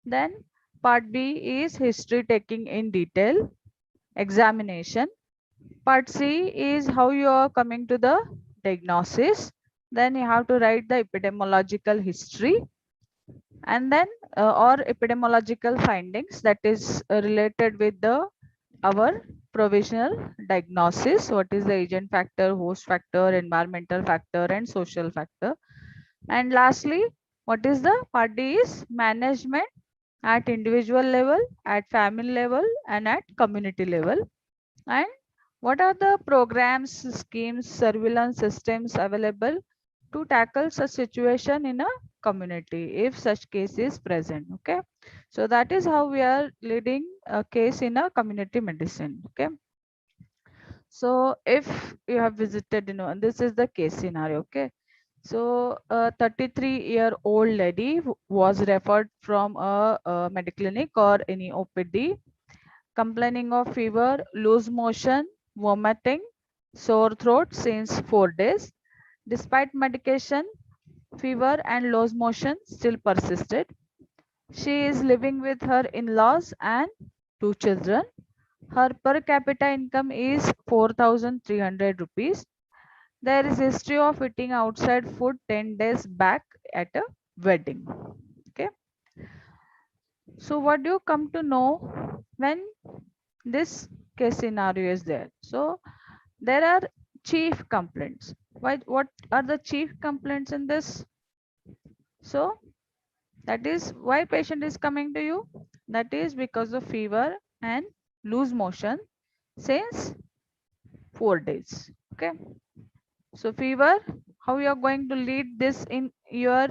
Then part B is history taking in detail, examination. Part C is how you are coming to the diagnosis. Then you have to write the epidemiological history, and then or epidemiological findings that is related with the our provisional diagnosis. What is the agent factor, host factor, environmental factor, and social factor. And lastly, what is the part D is management at individual level, at family level, and at community level. And what are the programs, schemes, surveillance systems available to tackle such situation in a community if such case is present? Okay, so that is how we are leading a case in a community medicine. Okay, so if you have visited, and this is the case scenario. Okay, so a 33-year-old lady was referred from a medical clinic or any OPD, complaining of fever, loose motion, vomiting, sore throat since 4 days. Despite medication, fever and loose motion still persisted. She is living with her in-laws and two children. Her per capita income is 4,300 rupees. There is history of eating outside food 10 days back at a wedding. Okay. So what do you come to know when this case scenario is there? So there are chief complaints. What are the chief complaints in this? So that is why patient is coming to you. That is because of fever and loose motion since 4 days. Okay. So fever, how you are going to lead this in your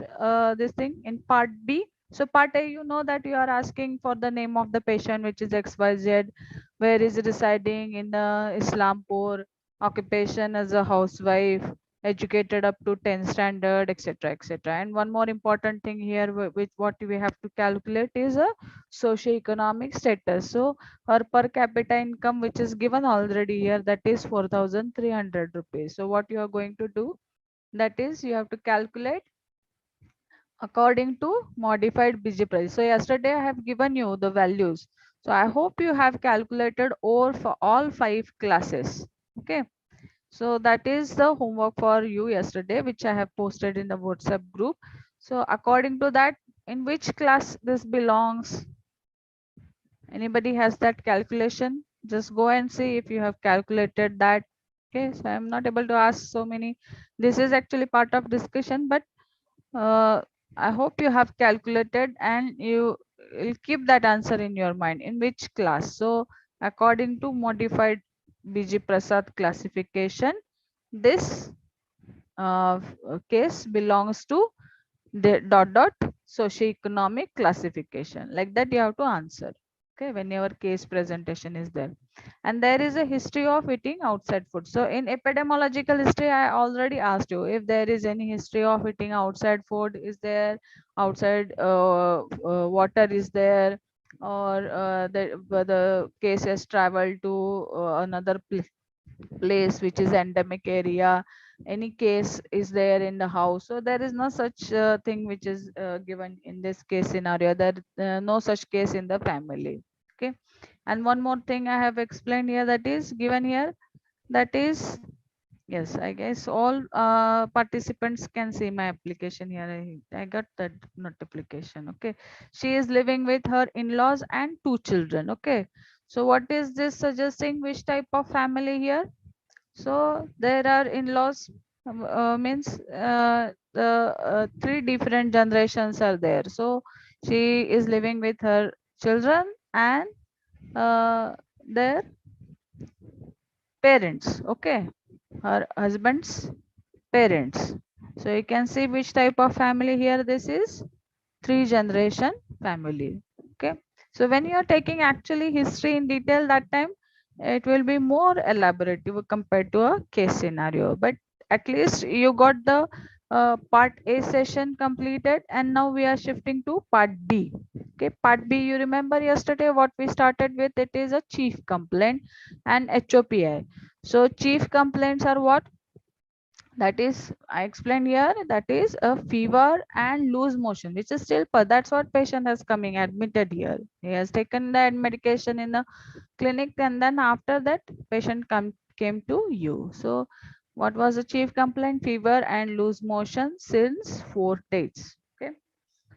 this thing in part B. So part A, you know that you are asking for the name of the patient, which is XYZ, where is residing in Islampur, occupation as a housewife, educated up to 10th standard, etc., etc. And one more important thing here, which what we have to calculate is a socio-economic status. So her per capita income, which is given already here, that is 4,300 rupees. So what you are going to do, that is you have to calculate according to modified BG price. So yesterday I have given you the values. So I hope you have calculated all for all 5 classes. Okay. So that is the homework for you yesterday, which I have posted in the WhatsApp group. So according to that, in which class this belongs? Anybody has that calculation? Just go and see if you have calculated that. Okay, so I'm not able to ask so many. This is actually part of discussion, but I hope you have calculated and you will keep that answer in your mind. In which class? So according to modified BG Prasad classification, this case belongs to the dot dot socioeconomic classification. Like that you have to answer. Okay, whenever case presentation is there. And there is a history of eating outside food. So in epidemiological history, I already asked you if there is any history of eating outside food. Is there outside water is there, or the case has traveled to another place which is endemic area, any case is there in the house. So there is no such thing which is given in this case scenario, there no such case in the family. Okay. And one more thing I have explained here, that is given here, that is, yes, I guess all participants can see my application here. I got that notification. Okay. She is living with her in-laws and two children. Okay. So what is this suggesting, which type of family here? So there are in-laws, means the three different generations are there. So she is living with her children and their parents. Okay, her husband's parents. So you can see which type of family here. This is 3 generation family. Okay, so when you are taking actually history in detail, that time it will be more elaborative compared to a case scenario, but at least you got the part A session completed, and now we are shifting to part B. Okay, part B, you remember yesterday what we started with? It is a chief complaint and HOPI. So chief complaints are what? That is, I explained here, that is a fever and loose motion, which is still, that's what patient has coming admitted here. He has taken that medication in the clinic, and then after that patient came to you. So what was the chief complaint? Fever and loose motion since 4 days. Okay.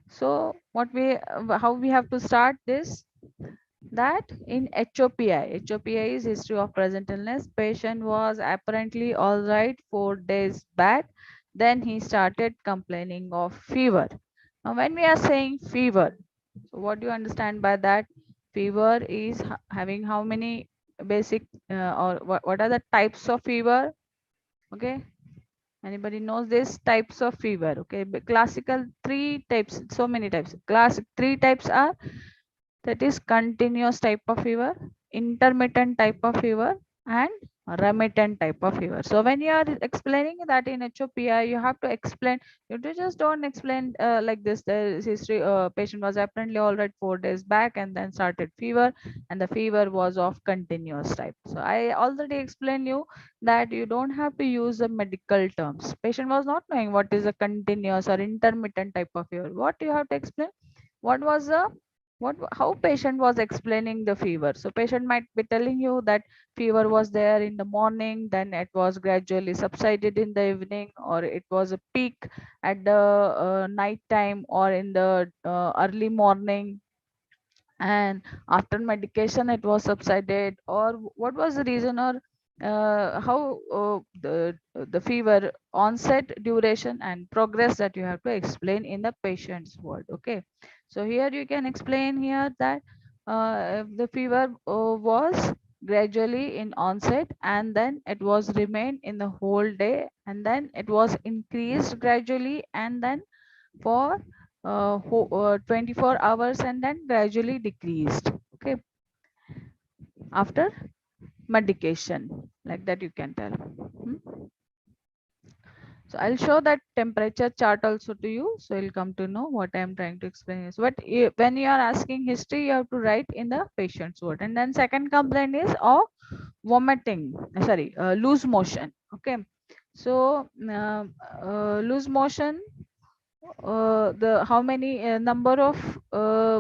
So what we, how we have to start this, that in HOPI is history of present illness. Patient was apparently all right 4 days back. Then he started complaining of fever. Now, when we are saying fever, so what do you understand by that? Fever is having how many basic, or what are the types of fever? Okay. Anybody knows this types of fever? Okay. Classical three types, so many types. Classic three types are, that is continuous type of fever, intermittent type of fever, and remittent type of fever. So when you are explaining that in HOPI, you have to explain, you just don't explain like this, the history, patient was apparently all right 4 days back and then started fever, and the fever was of continuous type. So I already explained you that you don't have to use the medical terms. Patient was not knowing what is a continuous or intermittent type of fever. What you have to explain, what was the, what, how patient was explaining the fever. So patient might be telling you that fever was there in the morning, then it was gradually subsided in the evening, or it was a peak at the night time or in the early morning, and after medication it was subsided, or what was the reason, or how the fever onset, duration, and progress, that you have to explain in the patient's word. Okay. So here you can explain here that the fever was gradually in onset, and then it was remained in the whole day, and then it was increased gradually, and then for 24 hours, and then gradually decreased. Okay. After medication, like that you can tell. So I'll show that temperature chart also to you, so you'll come to know what I am trying to explain is. But when you are asking history, you have to write in the patient's word. And then second complaint is of vomiting, sorry, loose motion. Okay. So loose motion, the how many number of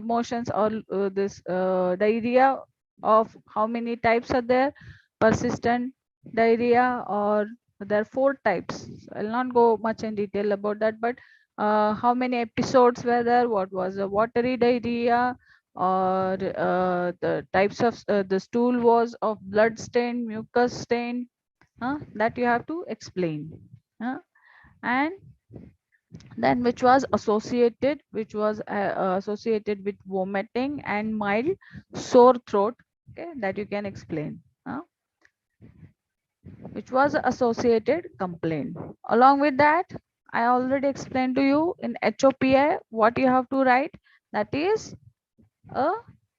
motions, or this diarrhea of how many types are there? Persistent diarrhea, or there are 4 types. So I'll not go much in detail about that, but how many episodes were there? What was a watery diarrhea, or the types of the stool was of blood stain, mucus stain, that you have to explain. And then which was associated with vomiting and mild sore throat. Okay, that you can explain, which was associated complaint. Along with that, I already explained to you in HOPI what you have to write, that is a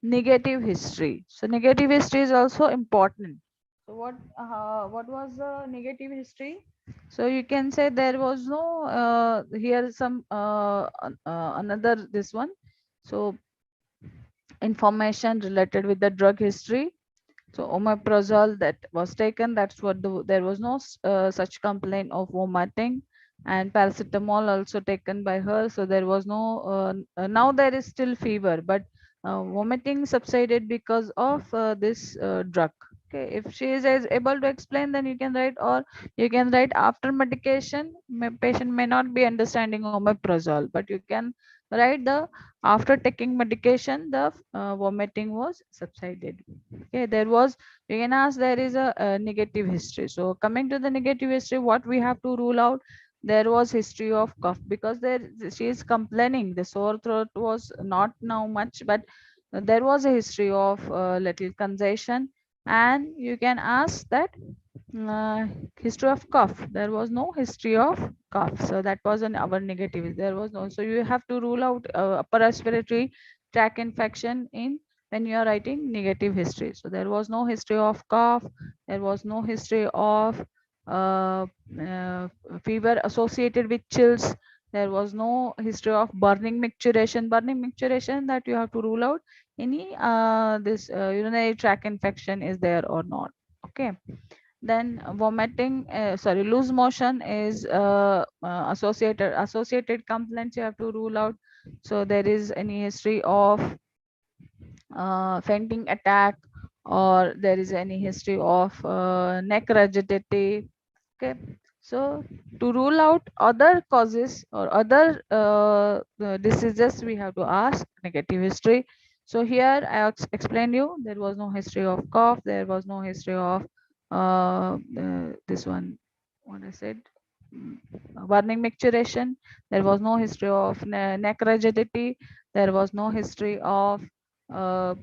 negative history. So negative history is also important. So what was the negative history? So you can say there was no here some another this one. So information related with the drug history. So omeprazole that was taken, that's what there was no such complaint of vomiting, and paracetamol also taken by her. So there was no now there is still fever, but vomiting subsided because of this drug. Okay, if she is able to explain, then you can write, or you can write after medication. Patient may not be understanding omeprazole, but you can write the after taking medication the vomiting was subsided. Okay, there was, you can ask, there is a negative history. So coming to the negative history, what we have to rule out, there was history of cough, because there she is complaining the sore throat was not now much, but there was a history of little congestion. And you can ask that uh, history of cough, there was no history of cough, so that was an our negative, there was no. So you have to rule out upper respiratory tract infection in when you are writing negative history. So there was no history of cough, there was no history of uh, uh, fever associated with chills, there was no history of burning micturition. Burning micturition, that you have to rule out any this urinary tract infection is there or not. Okay. Then vomiting, loose motion is associated complaints you have to rule out. So there is any history of fainting attack, or there is any history of neck rigidity. Okay, so to rule out other causes or other diseases, we have to ask negative history. So here I explained you there was no history of cough, there was no history of this one, what I said, mm, burning micturition, there was no history of neck rigidity, there was no history of uh,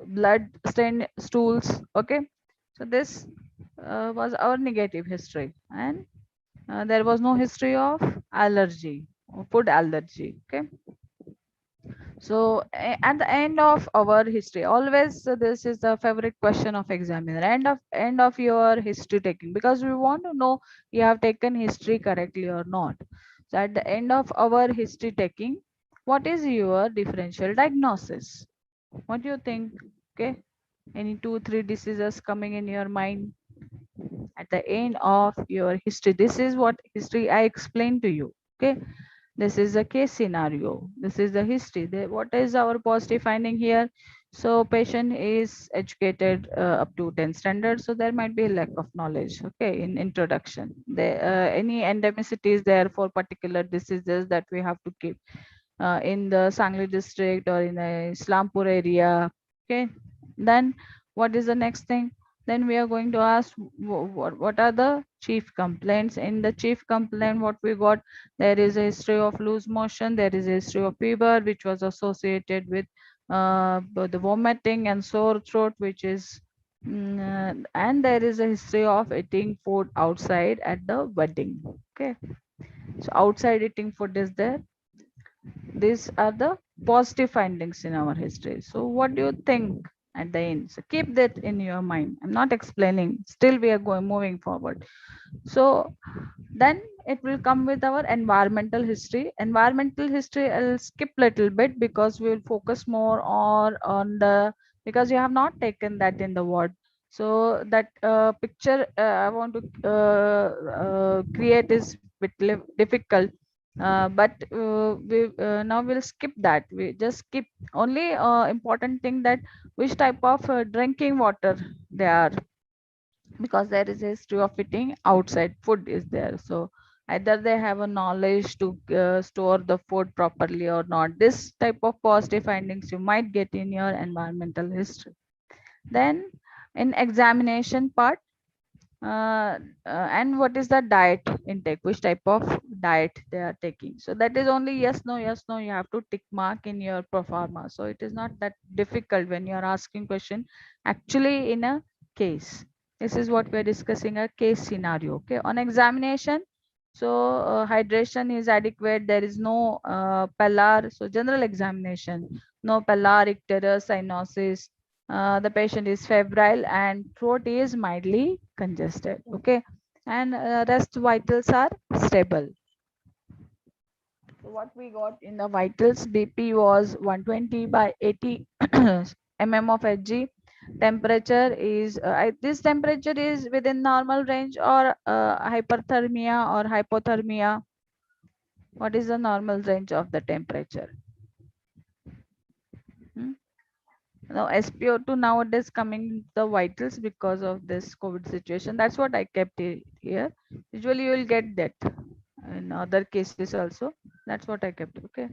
blood stained stools. Okay, so this was our negative history, and there was no history of allergy or food allergy. Okay, so at the end of our history, always this is the favorite question of examiner, end of your history taking, because we want to know you have taken history correctly or not. So at the end of our history taking, what is your differential diagnosis? What do you think? Okay, any two three diseases coming in your mind at the end of your history? This is what history I explained to you. Okay, this is a case scenario, this is the history. What is our positive finding here? So patient is educated up to 10 standards, so there might be a lack of knowledge, okay, in introduction. Any endemicity is there for particular diseases that we have to keep in the Sangli district or in the Islampur area. Okay, then what is the next thing? Then we are going to ask what are the chief complaints. In the chief complaint, what we got, there is a history of loose motion, there is a history of fever which was associated with the vomiting and sore throat, which is and there is a history of eating food outside at the wedding. Okay, so outside eating food is there. These are the positive findings in our history. So what do you think at the end? So keep that in your mind. I'm not explaining, still we are going moving forward. So then it will come with our environmental history. Environmental history I'll skip little bit because we will focus more on the, because you have not taken that in the word. So that picture I want to create is bit difficult, but now we'll skip that. We just skip only important thing, that which type of drinking water they are, because there is a history of eating outside food is there. So either they have a knowledge to store the food properly or not. This type of positive findings you might get in your environmental history. Then in examination part, uh, and what is the diet intake, which type of diet they are taking. So that is only yes no, you have to tick mark in your pro forma. So it is not that difficult when you are asking question actually in a case. This is what we are discussing, a case scenario. Okay, on examination, so hydration is adequate, there is no pellar, so general examination, no pellar, icterus, cyanosis, the patient is febrile and throat is mildly congested. Okay, and rest vitals are stable. So what we got in the vitals, BP was 120 by 80 mm of Hg. Temperature is this temperature is within normal range or hyperthermia or hypothermia. What is the normal range of the temperature? Hmm? Now SpO2 nowadays coming the vitals because of this COVID situation. That's what I kept it here. Usually you will get that in other cases also. That's what I kept. Okay.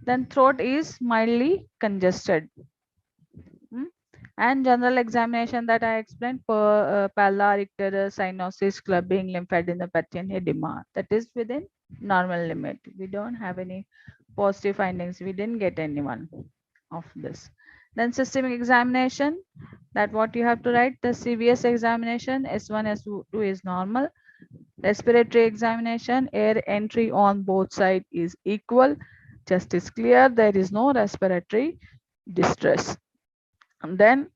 Then throat is mildly congested. Hmm? And general examination that I explained for pallar, icterus, cyanosis, clubbing, lymphadenopathy, and edema. That is within normal limit. We don't have any positive findings. We didn't get anyone of this. Then systemic examination, that what you have to write, the CVS examination, S1, S2 is normal. Respiratory examination, air entry on both sides is equal. Chest is clear, there is no respiratory distress. And then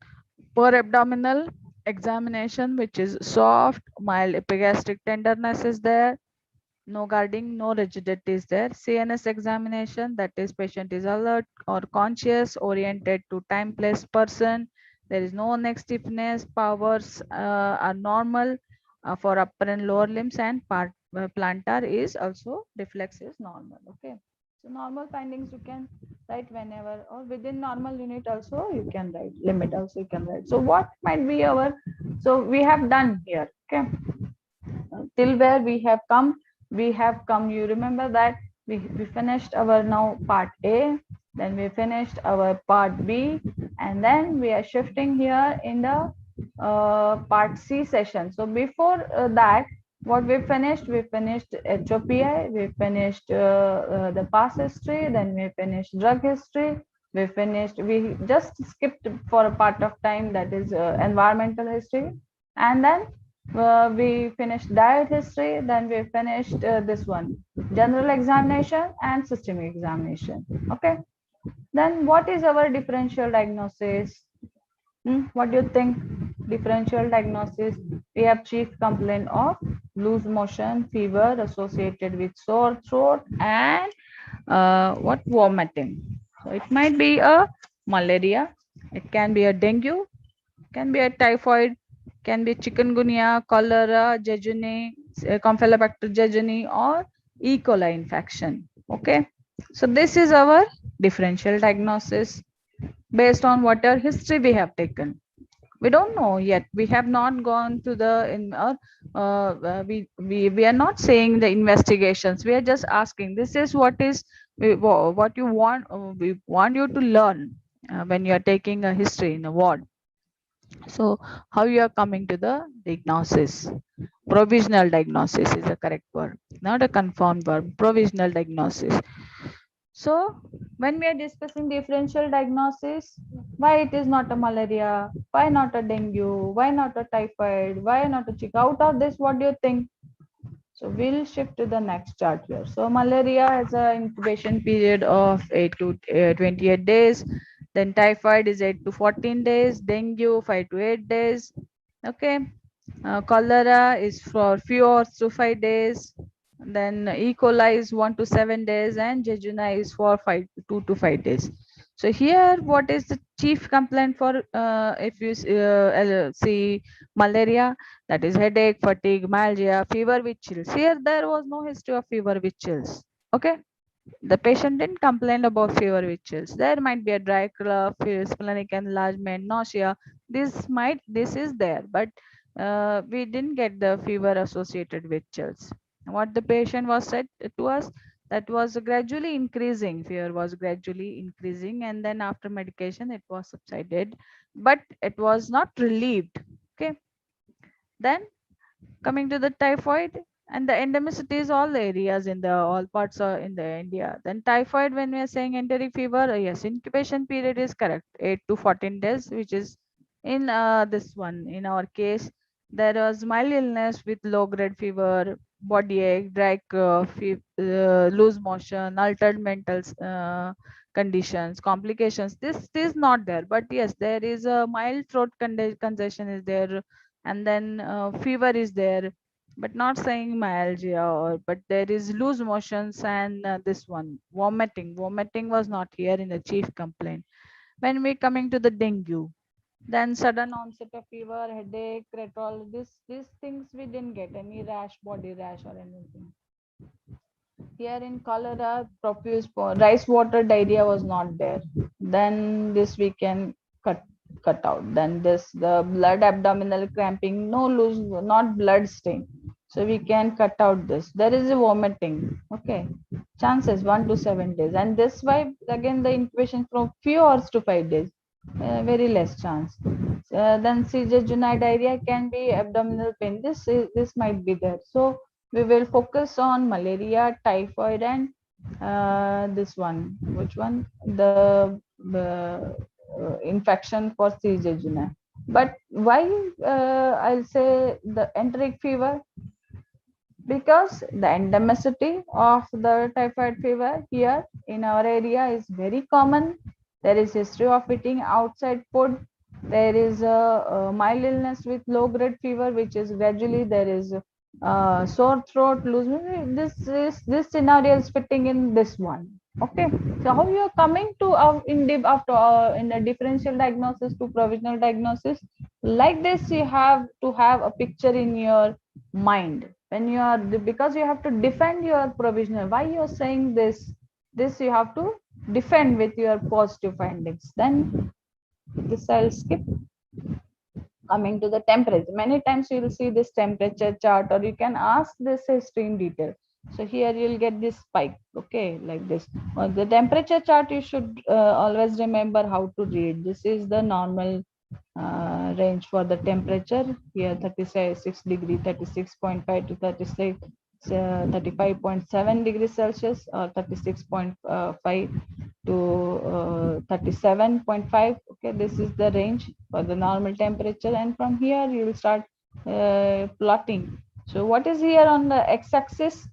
per abdominal examination, which is soft, mild epigastric tenderness is there, no guarding, no rigidity is there. CNS examination, that is patient is alert or conscious, oriented to time, place, person. There is no neck stiffness. Powers are normal for upper and lower limbs, and plantar is also reflex is normal. Okay. So normal findings you can write whenever, or within normal unit also you can write, limit also you can write. So what might be our, so we have done here. Okay, till where we have come, you remember that we finished our now part A, then we finished our part B, and then we are shifting here in the part C session. So before that, what we finished HOPI, we finished the past history, then we finished drug history, we just skipped for a part of time, that is environmental history, and then we finished diet history, then we finished this one, general examination and systemic examination. Okay, then what is our differential diagnosis? What do you think? Differential diagnosis, we have chief complaint of loose motion, fever associated with sore throat, and what, vomiting. So it might be a malaria, it can be a dengue, can be a typhoid, can be chikungunya, cholera, jejuni, Campylobacter jejuni, or E. coli infection. Okay, so this is our differential diagnosis based on whatever history we have taken. We don't know yet. We have not gone to the in we are not saying the investigations. We are just asking. This is what is what you want. We want you to learn when you are taking a history in a ward. So how you are coming to the diagnosis? Provisional diagnosis is the correct word, not a confirmed word. Provisional diagnosis. So when we are discussing differential diagnosis, why it is not a malaria, why not a dengue, why not a typhoid, why not a chick? Out of this, what do you think? So we'll shift to the next chart here. So malaria has an incubation period of 8 to 28 days. Then typhoid is 8 to 14 days. Dengue 5 to 8 days. Okay. Cholera is for few hours to 5 days. Then E. coli is 1 to 7 days, and jejuna is for 2 to 5 days. So here, what is the chief complaint for if you see malaria? That is headache, fatigue, myalgia, fever with chills. Here, there was no history of fever with chills. Okay, the patient didn't complain about fever with chills. There might be a dry cough, splenic enlargement, nausea. This is there, but we didn't get the fever associated with chills. What the patient was said to us, that was gradually increasing. Fever was gradually increasing, and then after medication, it was subsided, but it was not relieved. Okay, then coming to the typhoid, and the endemicity is all areas in the all parts are in the India. Then typhoid, when we are saying enteric fever, yes, incubation period is correct, 8 to 14 days, which is in this one. In our case, there was mild illness with low grade fever, body ache, dry cough, loose motion, altered mental conditions, complications. This is not there, but yes, there is a mild throat congestion is there, and then fever is there, but not saying myalgia, or but there is loose motions, and this one, vomiting was not here in the chief complaint. When we coming to the dengue, then sudden onset of fever, headache, rectal, these things we didn't get any rash, body rash or anything. Here in cholera, profuse rice water diarrhea was not there. Then this we can cut out. Then this, the blood abdominal cramping, no loose, not blood stain. So we can cut out this. There is a vomiting. Okay. Chances 1 to 7 days. And this why again the incubation from few hours to 5 days. Very less chance. Then seizure, diarrhea can be abdominal pain. This might be there. So we will focus on malaria, typhoid, and this one. Which one? The infection for seizure. But why I'll say the enteric fever? Because the endemicity of the typhoid fever here in our area is very common. There is history of eating outside food. There is a mild illness with low grade fever, which is gradually there is sore throat, loose. This scenario is fitting in this one. Okay, so how you are coming to in deep after in a differential diagnosis to provisional diagnosis? Like this, you have to have a picture in your mind when you are, because you have to defend your provisional. Why you are saying this? This you have to defend with your positive findings. Then this I'll skip. Coming to the temperature, many times you will see this temperature chart, or you can ask this history in detail. So here you'll get this spike, okay, like this. The temperature chart, you should always remember how to read. This is the normal range for the temperature. Here 36 degree, 36.5 to 36 35.7 degrees Celsius, or 36.5 to 37.5. Okay, this is the range for the normal temperature, and from here you will start plotting. So what is here on the x-axis?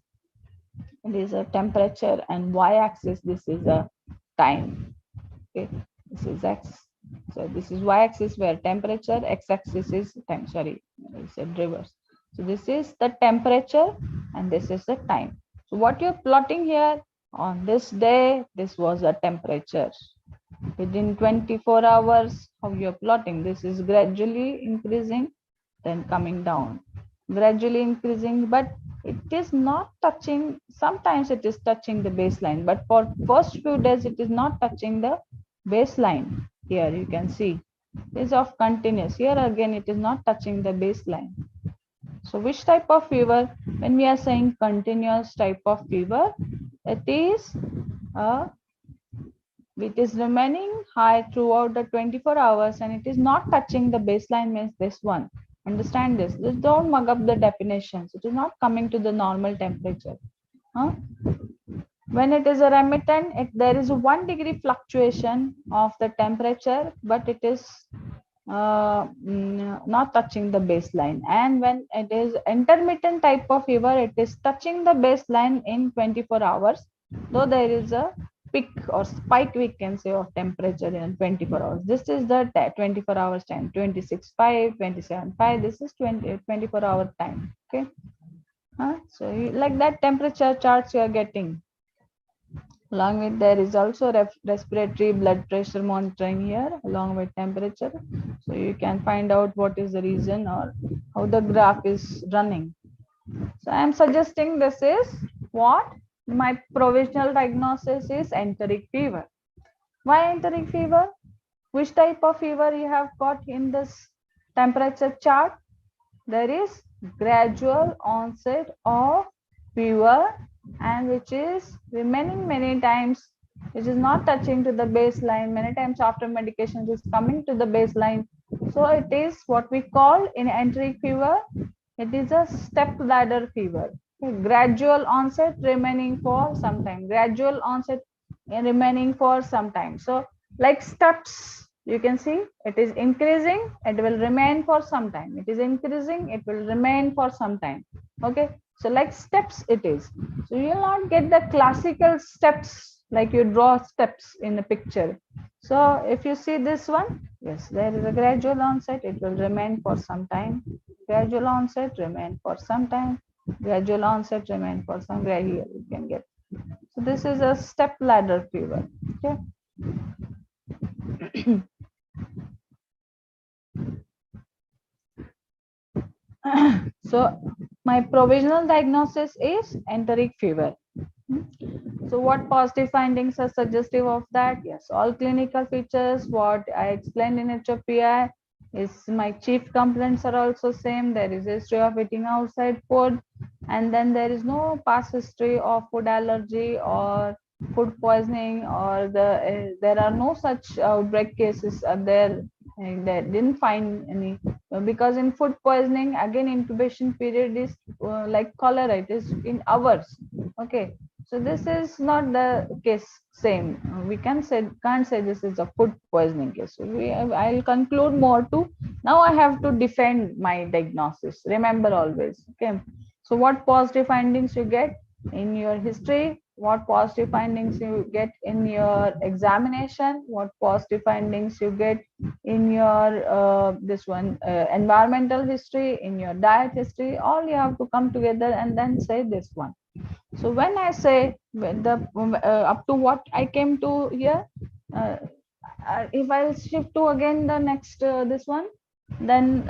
It is a temperature, and y-axis, this is a time. Okay, this is x. So this is y-axis where temperature, x-axis is time. Sorry, I said reverse. So this is the temperature, and this is the time. So what you're plotting here, on this day, this was a temperature. Within 24 hours, how you're plotting, this is gradually increasing, then coming down, gradually increasing, but it is not touching. Sometimes it is touching the baseline, but for first few days it is not touching the baseline. Here you can see is of continuous. Here again it is not touching the baseline. So which type of fever? When we are saying continuous type of fever, it is a, it is remaining high throughout the 24 hours, and it is not touching the baseline, means this one. Understand this. Just don't mug up the definitions. It is not coming to the normal temperature. Huh? When it is a remittent, there is a 1 degree fluctuation of the temperature, but it is not touching the baseline. And when it is intermittent type of fever, it is touching the baseline in 24 hours, though there is a peak or spike, we can say, of temperature in 24 hours. This is the 24 hours time, 26.5, 27.5. This is 24-hour time. Okay. So like that temperature charts you are getting. Along with, there is also respiratory blood pressure monitoring here along with temperature. So you can find out what is the reason or how the graph is running. So I am suggesting this is what my provisional diagnosis is enteric fever. Why enteric fever? Which type of fever you have got in this temperature chart? There is gradual onset of fever, and which is remaining many times, which is not touching to the baseline. Many times after medication, it is coming to the baseline. So it is what we call in enteric fever, it is a step ladder fever. Gradual onset remaining for some time. Gradual onset remaining for some time. So like steps, you can see it is increasing, it will remain for some time. It is increasing, it will remain for some time. Okay, so like steps it is. So you will not get the classical steps like you draw steps in a picture. So if you see this one, yes, there is a gradual onset, it will remain for some time. Gradual onset, remain for some time. Gradual onset, remain for some. Here you can get. So this is a step ladder fever. Okay. So my provisional diagnosis is enteric fever. So what positive findings are suggestive of that? Yes, all clinical features what I explained in HOPI is my chief complaints are also same. There is a history of eating outside food, and then there is no past history of food allergy or food poisoning, or there are no such outbreak cases there. They didn't find any, because in food poisoning again incubation period is like cholera, it is in hours. Okay, so this is not the case same. We can't say this is a food poisoning case. So I'll conclude more to, now I have to defend my diagnosis. Remember always. Okay. So what positive findings you get in your history? What positive findings you get in your examination? What positive findings you get in your this one environmental history, in your diet history? All you have to come together and then say this one. So when I say up to what I came to here, uh, if I'll shift to again the next this one, then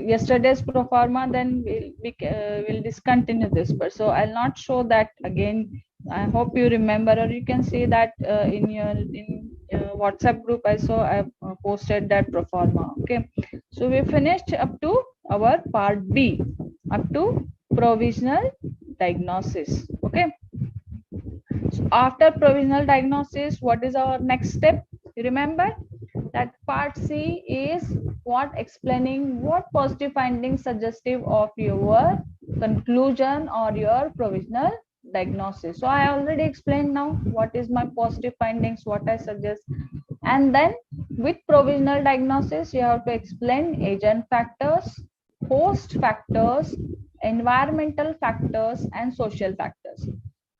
yesterday's pro forma, then we'll discontinue this. But so I'll not show that again. I hope you remember, or you can see that in your WhatsApp group. I saw I posted that pro forma. Okay, so we finished up to our part B, up to provisional diagnosis. Okay, so after provisional diagnosis, what is our next step? You remember that part C is what? Explaining what positive findings suggestive of your conclusion or your provisional diagnosis. So I already explained now what is my positive findings, what I suggest. And then with provisional diagnosis, you have to explain agent factors, host factors, environmental factors, and social factors.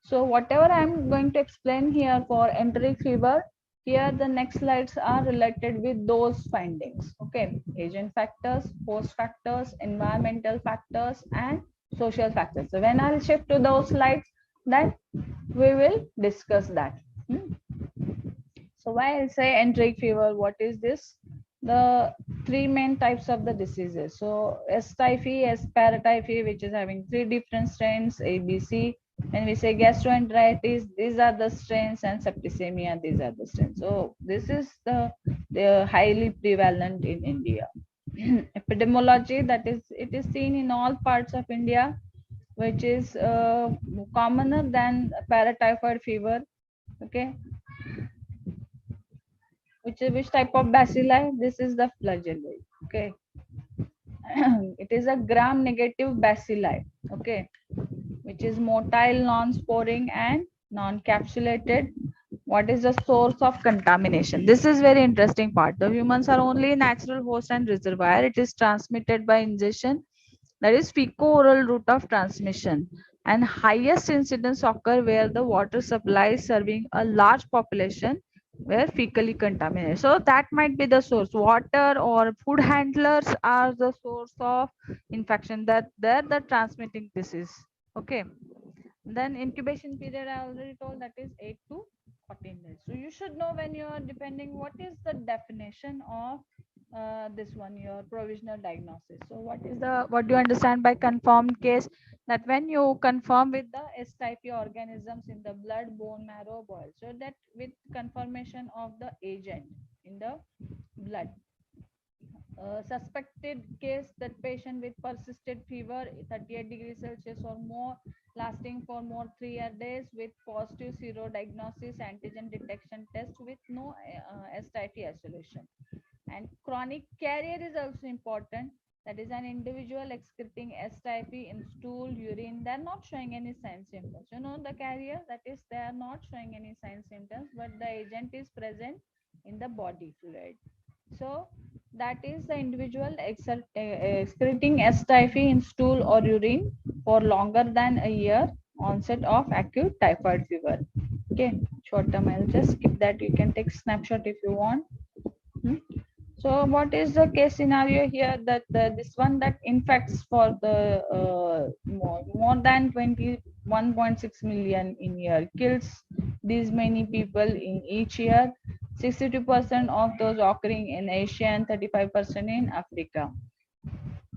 So whatever I'm going to explain here for enteric fever, here the next slides are related with those findings. Okay, agent factors, host factors, environmental factors, and social factors. So when I'll shift to those slides, then we will discuss that. So why I say enteric fever, what is this? The three main types of the diseases. So S typhi, S paratyphi, which is having three different strains, A, B, C. When we say gastroenteritis, these are the strains, and septicemia, these are the strains. So this is the highly prevalent in India. Epidemiology, that is, it is seen in all parts of India, which is commoner than paratyphoid fever. Okay, which type of bacilli? This is the flagellum. Okay, it is a gram negative bacilli. Okay, which is motile, non-sporing, and non-capsulated. What is the source of contamination? This is very interesting part. The humans are only natural host and reservoir. It is transmitted by ingestion, that is fecal-oral route of transmission, and highest incidence occur where the water supply is serving a large population where fecally contaminated. So that might be the source. Water or food handlers are the source of infection, that they're the transmitting disease. Okay, then incubation period I already told, that is 8 to 14 days. So you should know when you are depending what is the definition of this one, your provisional diagnosis. So what do you understand by confirmed case? That when you confirm with the S type organisms in the blood, bone marrow, boil. So that with confirmation of the agent in the blood. Suspected case, that patient with persistent fever 38 degrees Celsius or more, lasting for more 3 days, with positive serodiagnosis antigen detection test with no S type isolation. And chronic carrier is also important. That is an individual excreting S type in stool, urine. They are not showing any sign symptoms. You know the carrier, that is they are not showing any sign symptoms, but the agent is present in the body fluid. So that is the individual excreting S. typhi in stool or urine for longer than a year, onset of acute typhoid fever. Okay, short term, I'll just skip that. You can take snapshot if you want. So what is the case scenario here, that this one that infects for the more than 21.6 million in year, kills these many people in each year, 62% of those occurring in Asia and 35% in Africa.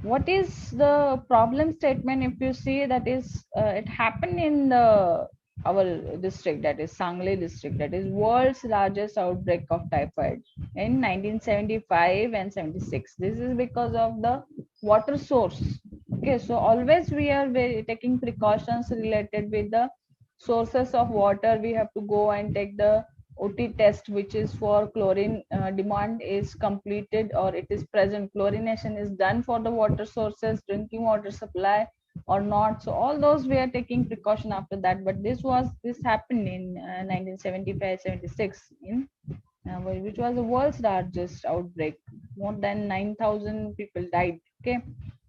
What is the problem statement? If you see, that is it happened in the our district, that is Sangli district, that is world's largest outbreak of typhoid in 1975 and 76. This is because of the water source. Okay, so always we are taking precautions related with the sources of water. We have to go and take the OT test, which is for chlorine demand is completed or it is present. Chlorination is done for the water sources, drinking water supply or not. So all those we are taking precaution after that. But this happened in 1975-76 in which was the world's largest outbreak. More than 9,000 people died. Okay.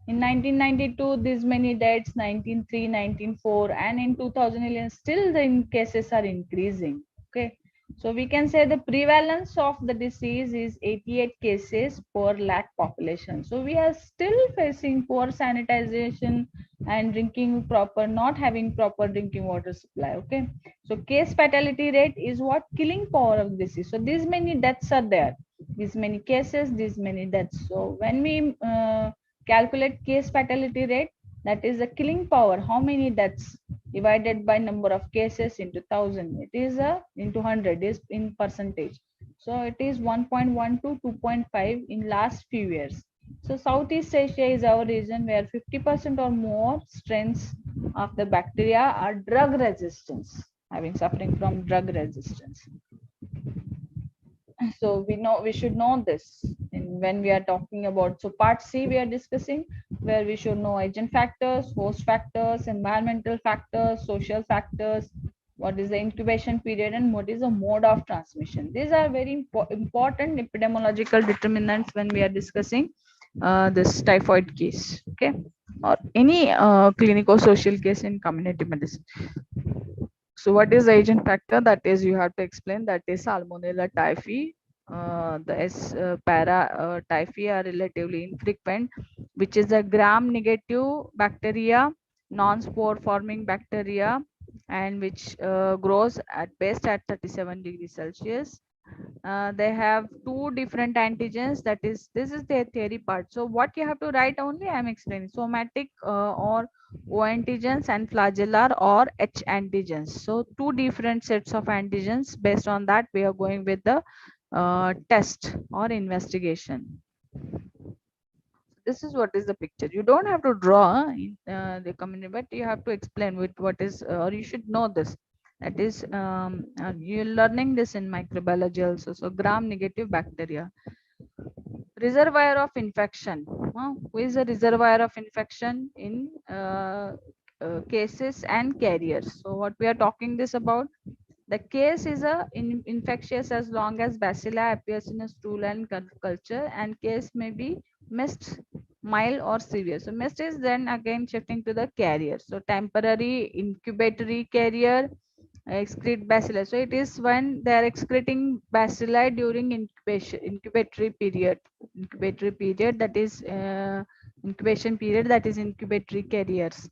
In 1992, these many deaths, 1903, 1904, and in 2011, still the cases are increasing. Okay. So we can say the prevalence of the disease is 88 cases per lakh population. So we are still facing poor sanitization and drinking proper, not having proper drinking water supply. Okay. So case fatality rate is what killing power of disease. So these many deaths are there. These many cases, these many deaths. So when we calculate case fatality rate, that is the killing power, how many deaths divided by number of cases into 1000, it is a into 100 is in percentage. So it is 1.1 to 2.5 in last few years. So Southeast Asia is our region where 50% or more strains of the bacteria are drug resistance, having suffering from drug resistance. So we should know this when we are talking about. So part C we are discussing, where we should know agent factors, host factors, environmental factors, social factors, what is the incubation period, and what is the mode of transmission. These are very important epidemiological determinants when we are discussing this typhoid case, okay, or any clinical social case in community medicine. So what is the agent factor? That is, you have to explain, that is Salmonella typhi. The para typhi are relatively infrequent, which is a gram-negative bacteria, non-spore forming bacteria, and which grows at best at 37 degrees Celsius. They have two different antigens. That is, this is their theory part. So what you have to write only, I am explaining. Somatic or O antigens and flagellar or H antigens. So two different sets of antigens. Based on that, we are going with the test or investigation. This is what is the picture. You don't have to draw in the community, but you have to explain with what is, or you should know this. That is, you're learning this in microbiology also. So gram negative bacteria. Reservoir of infection. Who is a reservoir of infection in cases and carriers? So what we are talking this about, the case is infectious as long as bacilli appears in a stool and culture, and case may be missed, mild or severe. So missed is then again shifting to the carrier. So temporary incubatory carrier, excrete bacilli. So it is when they are excreting bacilli during incubatory period. Incubatory period, that is incubation period, that is incubatory carriers.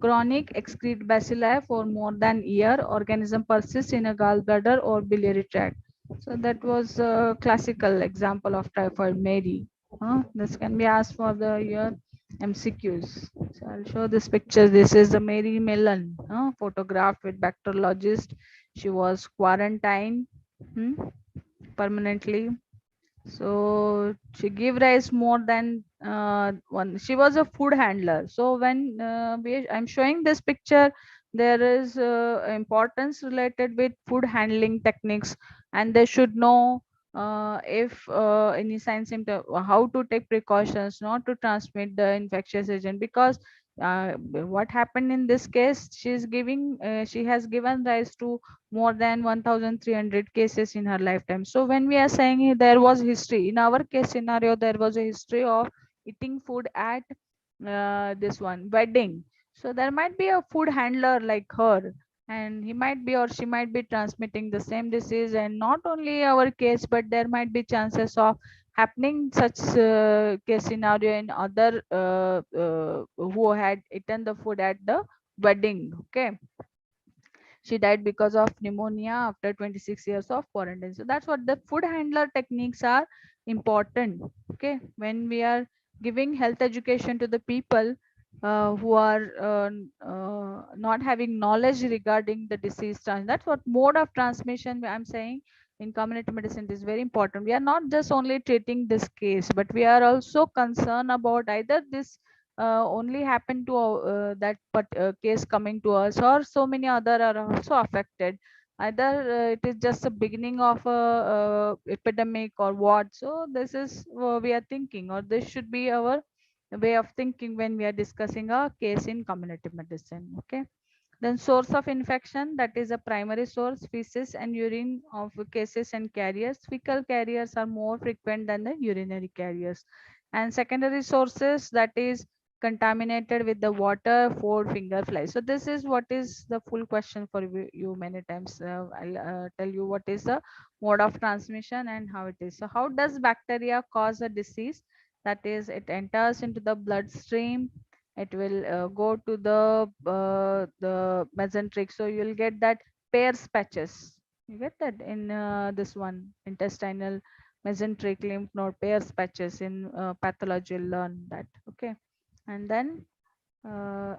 Chronic excrete bacilli for more than a year. Organism persists in a gallbladder or biliary tract. So that was a classical example of typhoid Mary. This can be asked for the year MCQs. So I'll show this picture. This is the Mary Mellon, photographed with bacteriologist. She was quarantined permanently. So she gave rise more than one. She was a food handler. So when I'm showing this picture, there is importance related with food handling techniques, and they should know if any sign symptom, how to take precautions not to transmit the infectious agent. Because what happened in this case, she has given rise to more than 1300 cases in her lifetime. So when we are saying there was history, in our case scenario, there was a history of eating food at this one wedding. So there might be a food handler like her, and he might be or she might be transmitting the same disease. And not only our case, but there might be chances of happening such case scenario in other who had eaten the food at the wedding. Okay, she died because of pneumonia after 26 years of quarantine. So that's what the food handler techniques are important. Okay, when we are giving health education to the people who are not having knowledge regarding the disease transmission, that's what mode of transmission I'm saying. In community medicine, it is very important. We are not just only treating this case, but we are also concerned about either this only happen to that case coming to us, or so many other are also affected. Either it is just the beginning of a epidemic or what. So this is we are thinking, or this should be our way of thinking when we are discussing a case in community medicine. Okay, then source of infection, that is a primary source, feces and urine of cases and carriers. Fecal carriers are more frequent than the urinary carriers. And secondary sources, that is contaminated with the water, 4 finger flies. So this is what is the full question for you many times. I'll tell you what is the mode of transmission and how it is. So how does bacteria cause a disease? That is, it enters into the bloodstream. It will go to the mesenteric. So you'll get that Peyer's patches. You get that in this one, intestinal mesenteric lymph node Peyer's patches. In pathology you'll learn that. Okay. And then uh,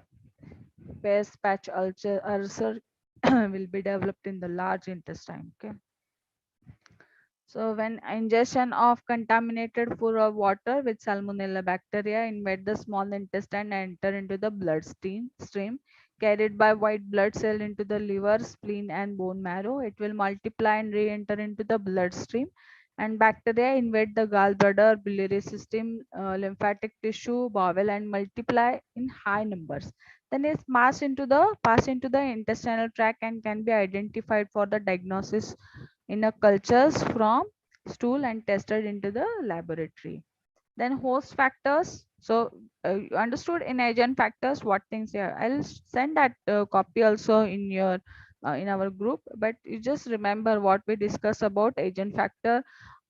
Peyer's patch ulcer will be developed in the large intestine. Okay. So when ingestion of contaminated food or water with salmonella bacteria invade the small intestine and enter into the bloodstream, carried by white blood cell into the liver, spleen and bone marrow, it will multiply and re-enter into the bloodstream. And bacteria invade the gallbladder, biliary system, lymphatic tissue, bowel, and multiply in high numbers. Then it's pass into the intestinal tract and can be identified for the diagnosis in a cultures from stool and tested into the laboratory. Then host factors. So you understood in agent factors what things are. I'll send that copy also in your in our group, but you just remember what we discussed about agent factor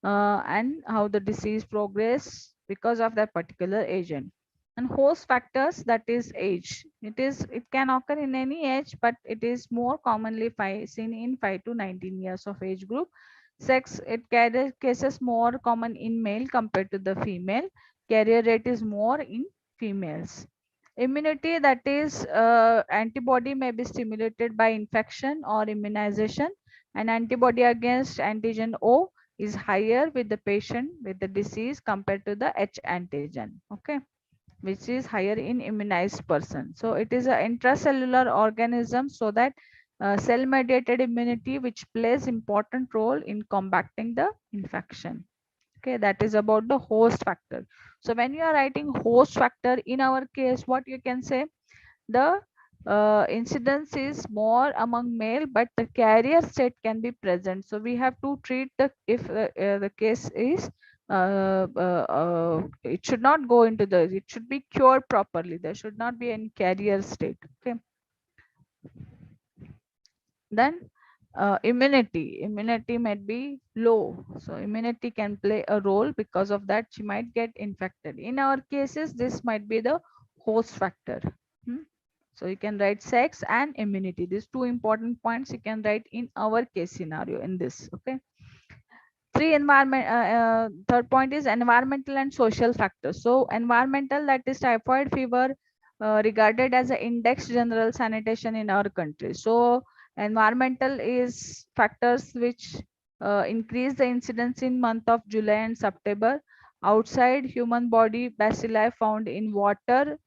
and how the disease progress because of that particular agent. And host factors, that is age. It can occur in any age, but it is more commonly seen in 5 to 19 years of age group. Sex, it carries cases more common in male compared to the female. Carrier rate is more in females. Immunity, that is antibody may be stimulated by infection or immunization. And antibody against antigen O is higher with the patient with the disease compared to the H antigen. Okay, which is higher in immunized person. So it is an intracellular organism, so that cell mediated immunity which plays important role in combating the infection. Okay, that is about the host factor. So when you are writing host factor, in our case what you can say, the incidence is more among male, but the carrier state can be present. So we have to treat the, if the case is it should not go into the, it should be cured properly. There should not be any carrier state. Okay. Then immunity might be low, so immunity can play a role. Because of that she might get infected. In our cases this might be the host factor. Hmm? So you can write sex and immunity, these two important points you can write in our case scenario in this. Okay. Third point is environmental and social factors. So environmental, that is typhoid fever regarded as an index general sanitation in our country. So environmental is factors which increase the incidence in month of July and September. Outside human body, bacilli found in water,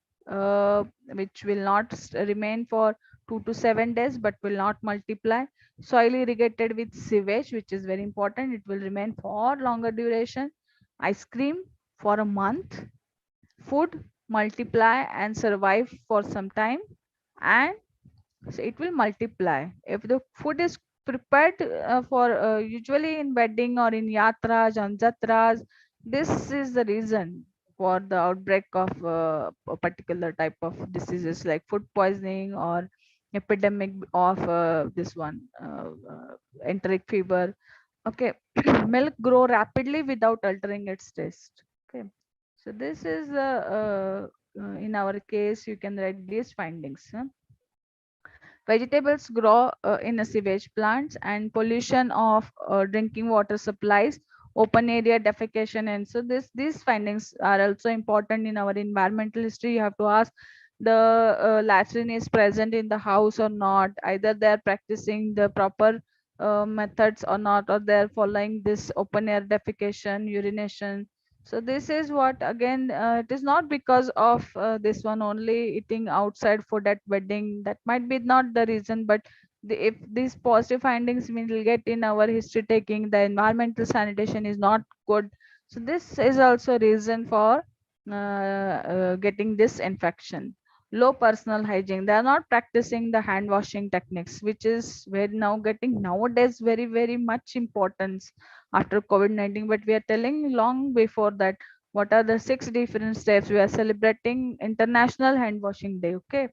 which will not remain for 2 to 7 days but will not multiply. Soil irrigated with sewage, which is very important, it will remain for longer duration. Ice cream for a month. Food multiply and survive for some time, and so it will multiply. If the food is prepared for usually in wedding or in yatras and jatras, this is the reason for the outbreak of a particular type of diseases like food poisoning or epidemic of this one enteric fever. Okay. Milk grow rapidly without altering its taste. Okay, so this is in our case you can write these findings. Vegetables grow in a sewage plants, and pollution of drinking water supplies, open area defecation. And so these findings are also important in our environmental history. You have to ask the latrine is present in the house or not, either they are practicing the proper methods or not, or they are following this open air defecation, urination. So this is what, again, it is not because of this one only eating outside food at wedding, that might be not the reason, but if these positive findings we will get in our history taking, the environmental sanitation is not good. So this is also reason for getting this infection. Low personal hygiene, they are not practicing the hand washing techniques, which is very now getting nowadays very much importance after COVID-19. But we are telling long before that, What are the 6 different steps? We are celebrating International Hand Washing Day. Okay.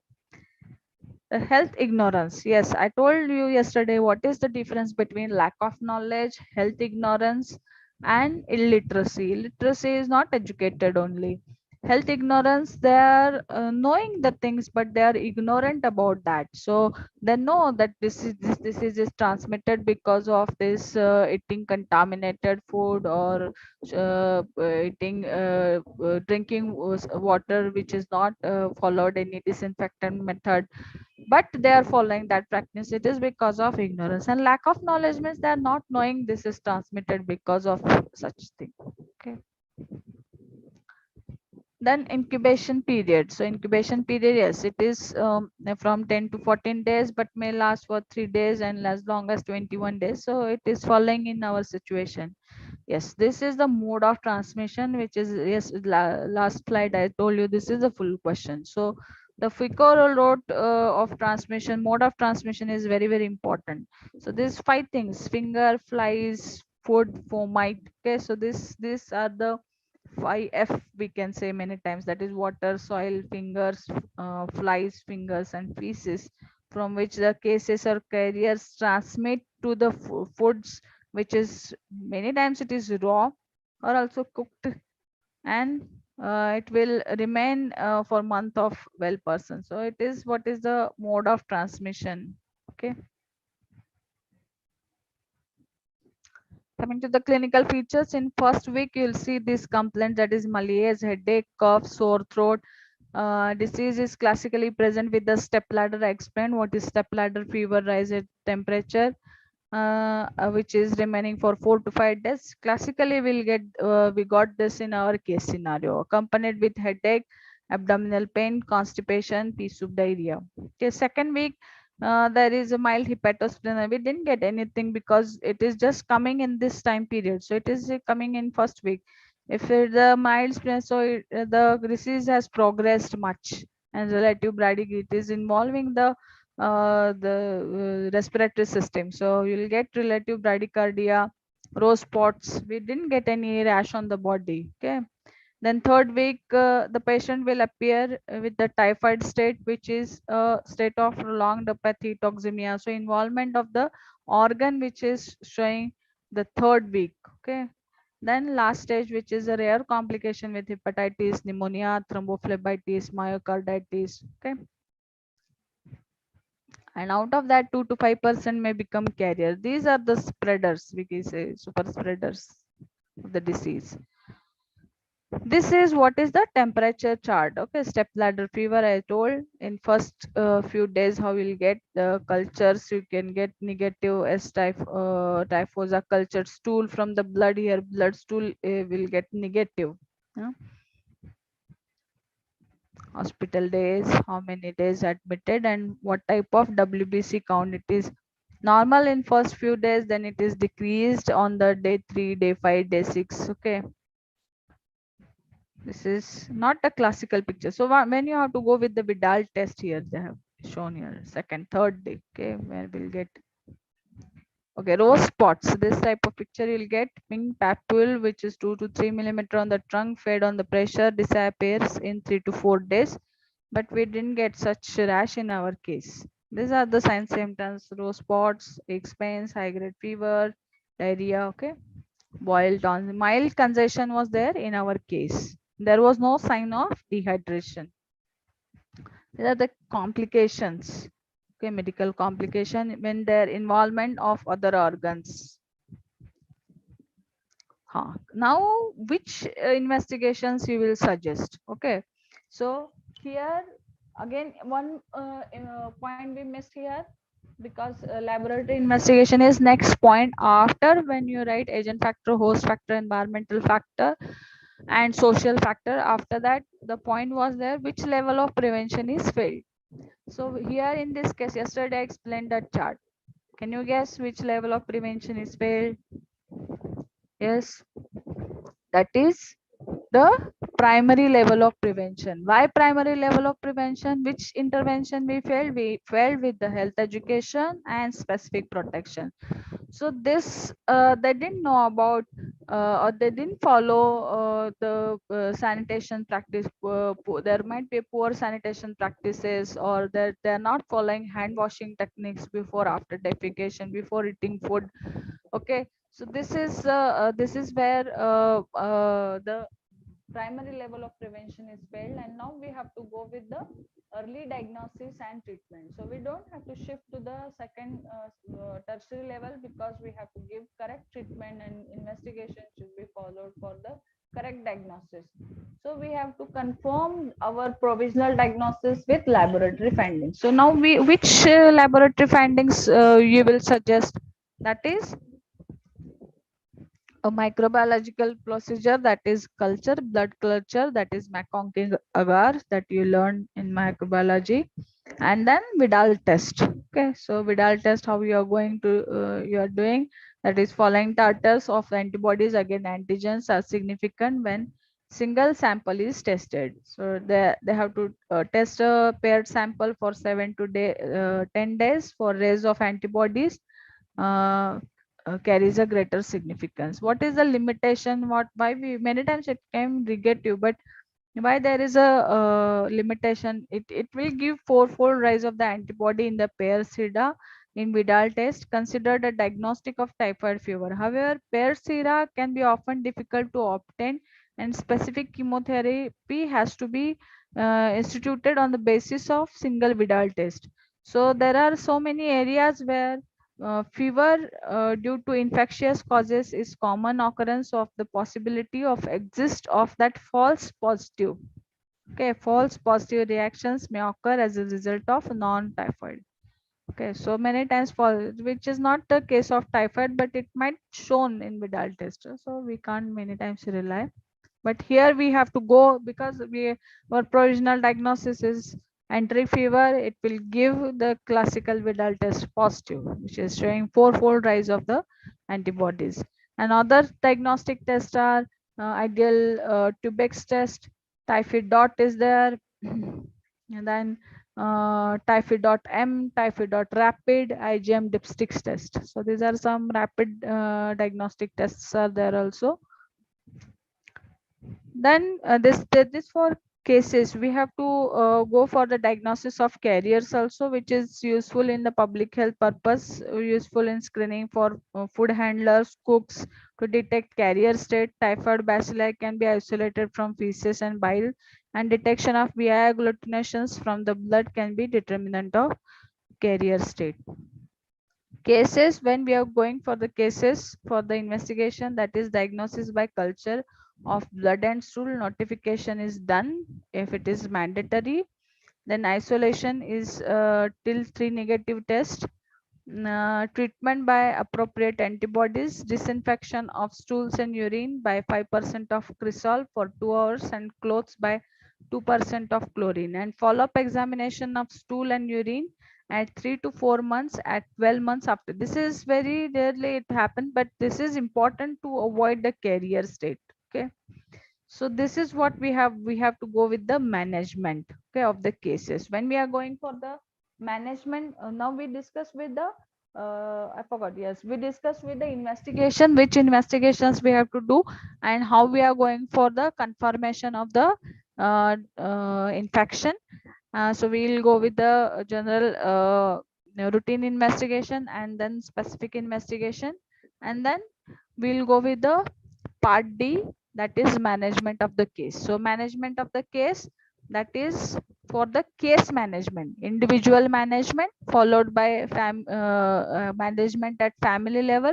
The health ignorance. Yes, I told you yesterday what is the difference between lack of knowledge, health ignorance, and illiteracy. Illiteracy is not educated only. Health ignorance, they are knowing the things, but they are ignorant about that. So they know that this is transmitted because of this eating contaminated food, or eating drinking water which is not followed any disinfectant method, but they are following that practice. It is because of ignorance, and lack of knowledge means they are not knowing this is transmitted because of such thing. Okay. Then incubation period. So incubation period, yes, it is from 10 to 14 days, but may last for 3 days and as long as 21 days. So it is following in our situation. Yes, this is the mode of transmission, which is, yes, last slide I told you this is a full question. So the fecal route of transmission, mode of transmission is very, very important. So these 5 things: finger, flies, food, fomite. Okay, so these are the 5F, we can say many times, that is water, soil, fingers, flies, fingers, and feces, from which the cases or carriers transmit to the foods, which is many times it is raw or also cooked, and it will remain for month of well person. So it is what is the mode of transmission. Okay. Coming to the clinical features, in first week you'll see this complaint, that is malaise, headache, cough, sore throat. Disease is classically present with the step ladder. I explained what is step ladder: fever, rise in temperature, which is remaining for 4 to 5 days. Classically, we got this in our case scenario, accompanied with headache, abdominal pain, constipation, pea soup, diarrhea. Okay, second week, there is a mild hepatosplenia. We didn't get anything because it is just coming in this time period. So it is coming in first week. If the mild spleen, so the disease has progressed much, and relative bradycardia, it is involving the respiratory system. So you'll get relative bradycardia, rose spots. We didn't get any rash on the body. Okay. Then third week, the patient will appear with the typhoid state, which is a state of prolonged apathy, toxemia. So involvement of the organ, which is showing the third week. Okay. Then last stage, which is a rare complication with hepatitis, pneumonia, thrombophlebitis, myocarditis. Okay. And out of that, 2 to 5% may become carrier. These are the spreaders, we can say super spreaders of the disease. This is what is the temperature chart. Okay, step ladder fever, I told in first few days how you'll get the cultures. You can get negative S typhosa culture stool from the blood. Here blood stool will get negative. Yeah. Hospital days, how many days admitted, and what type of WBC count. It is normal in first few days, then it is decreased on the day 3, day 5, day 6. Okay, this is not a classical picture. So when you have to go with the Vidal test, here they have shown here second, third day. Okay, where we'll get, okay, rose spots. This type of picture you'll get pink papule, which is 2 to 3 millimeter on the trunk, fed on the pressure, disappears in 3 to 4 days. But we didn't get such rash in our case. These are the signs symptoms: rose spots, aches, pains, high grade fever, diarrhea. Okay, boiled tonsil, mild congestion was there in our case. There was no sign of dehydration. These are the complications. Okay, medical complication when there involvement of other organs. Now, which investigations you will suggest? Okay, so here again one point we missed here, because laboratory investigation is next point after when you write agent factor, host factor, environmental factor, and social factor. After that, the point was there, which level of prevention is failed. So here in this case, yesterday I explained that chart. Can you guess which level of prevention is failed? Yes, that is the primary level of prevention. Why primary level of prevention? Which intervention we failed? We failed with the health education and specific protection. So this they didn't know about or they didn't follow the sanitation practice. There might be poor sanitation practices, or that they're not following hand washing techniques before after defecation, before eating food. Okay, so this is where the primary level of prevention is failed, and now we have to go with the early diagnosis and treatment. So we don't have to shift to the second tertiary level, because we have to give correct treatment, and investigation should be followed for the correct diagnosis. So we have to confirm our provisional diagnosis with laboratory findings. So now which laboratory findings you will suggest? That is a microbiological procedure, that is culture, blood culture, that is McConking agar, that you learn in microbiology, and then Vidal test. Okay, so Vidal test, how you are going to you are doing, that is following titers of antibodies against antigens are significant when single sample is tested. So they have to test a paired sample for 10 days for raise of antibodies. uh, Carries a greater significance. What is the limitation? What, why we many times it can negative, but why there is a limitation? It will give fourfold rise of the antibody in the pair sera in Vidal test, considered a diagnostic of typhoid fever. However, pair sera can be often difficult to obtain, and specific chemotherapy has to be instituted on the basis of single Vidal test. So there are so many areas where fever due to infectious causes is common occurrence of the possibility of exist of that false positive. Okay, false positive reactions may occur as a result of non-typhoid. Okay, so many times for which is not the case of typhoid, but it might shown in Vidal test. So we can't many times rely. But here we have to go, because we our provisional diagnosis is entry fever. It will give the classical Vidal test positive, which is showing fourfold rise of the antibodies. And other diagnostic tests are ideal Tubex test, typhoid dot is there, and then typhoid dot M, typhoid dot rapid, IgM dipsticks test. So these are some rapid diagnostic tests are there also. Then this for cases we have to go for the diagnosis of carriers also, which is useful in the public health purpose, useful in screening for food handlers, cooks, to detect carrier state. Typhoid bacilli can be isolated from feces and bile, and detection of bi agglutinations from the blood can be determinant of carrier state. Cases, when we are going for the cases for the investigation, that is diagnosis by culture of blood and stool, notification is done if it is mandatory. Then isolation is till 3 negative test. Treatment by appropriate antibodies, disinfection of stools and urine by 5% of cresol for 2 hours, and clothes by 2% of chlorine, and follow-up examination of stool and urine at 3 to 4 months, at 12 months after. This is very rarely it happens, but this is important to avoid the carrier state. Okay, so this is what we have to go with the management, okay, of the cases. When we are going for the management, now we discuss with the I forgot, yes, we discuss with the investigation, which investigations we have to do, and how we are going for the confirmation of the infection. So we'll go with the general routine investigation, and then specific investigation, and then we'll go with the part D, that is management of the case. So management of the case, that is for the case management, individual management, followed by management at family level,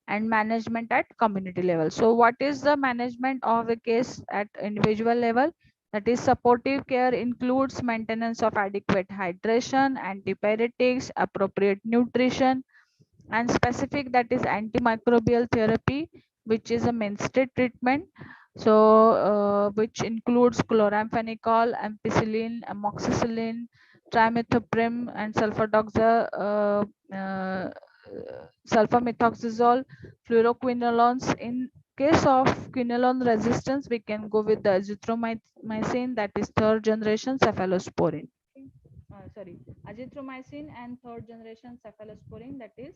and management at community level. So what is the management of the case at individual level? That is supportive care includes maintenance of adequate hydration, antipyretics, appropriate nutrition, and specific, that is antimicrobial therapy, which is a mainstay treatment. So which includes chloramphenicol, ampicillin, amoxicillin, trimethoprim, and uh, sulfamethoxazole, fluoroquinolones. In case of quinolone resistance, we can go with the azithromycin, that is third generation cephalosporin. Sorry, azithromycin and third generation cephalosporin, that is